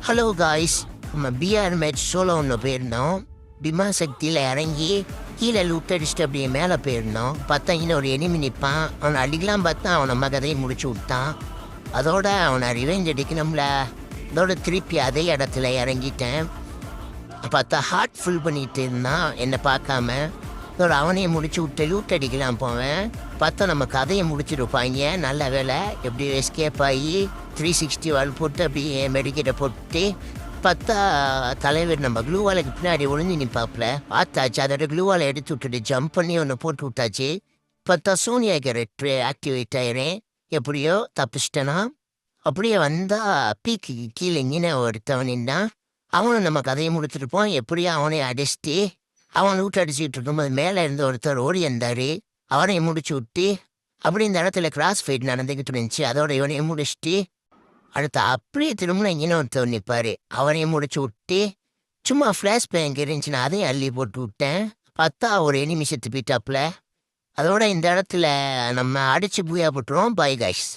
Hello guys, நம்ம PR match solo ஒன்று போயிருந்தோம். பிமா சக்தியில் இறங்கி கீழே லூட்டடிச்சுட்டு அப்படியே மேலே போயிருந்தோம். பார்த்தா இன்னும் ஒரு எனிமி நிற்பான். அவனை அடிக்கலாம் பார்த்தா அவனை கதையை முடிச்சு விட்டான். அதோட அவனை ரிவெஞ்ச் அடிக்கணும்ல. அதோட திருப்பி அதே இடத்துல இறங்கிட்டேன். பார்த்தா ஹார்ட் ஃபுல் பண்ணிட்டு இருந்தான் என்னை பார்க்காம. அதோட அவனையும் முடிச்சு விட்டு லூட் அடிக்கலாம் போவேன். பார்த்தா நம்ம கதையை முடிச்சிருப்பாங்க. நல்ல வேலை எப்படி எஸ்கேப் ஆகி 360 வால் போட்டு அப்படியே மெடிக்கெட்டை போட்டு பார்த்தா தலைவர் நம்ம க்ளூவாலுக்கு பின்னாடி ஒளிஞ்சு நிற்பாப்புல. பார்த்தாச்சு, அதோட க்ளூவாலை எடுத்து விட்டுட்டு ஜம்ப் பண்ணி ஒன்று போட்டு விட்டாச்சு. பார்த்தா சோனியா கேரக்டர் ஆக்டிவேட் ஆயிடுறேன். எப்படியோ தப்பிச்சிட்டேனா. அப்படியே வந்தால் பீக்கு கீழே இங்கே ஒருத்தவன் நின்றான். அவனும் நம்ம கதையை முடிச்சிருப்போம். எப்படியோ அவனை அடிச்சுட்டு அவன் லூட் அடிச்சுட்டு இருக்கும்போது மேலே இருந்து ஒருத்தர் ஓடி இருந்தார். அவனையும் முடிச்சு விட்டு அப்படி இந்த இடத்துல கிராஸ் ஃபைட் நடந்துக்கிட்டு இருந்துச்சு. அதோட இவனையும் முடிச்சுட்டு அடுத்த அப்படியே திரும்ப இங்கே ஒருத்தர் நிற்பார். அவனையும் முடிச்சு விட்டு சும்மா ஃப்ளாஷ் பேங்க் இருந்துச்சுன்னா அதையும் அள்ளி போட்டு விட்டேன். பார்த்தா ஒரு எனிமி செத்து போயிட்டாப்புல. அதோட இந்த இடத்துல நம்ம அடிச்சு பூயா போட்டுருவோம். Bye guys.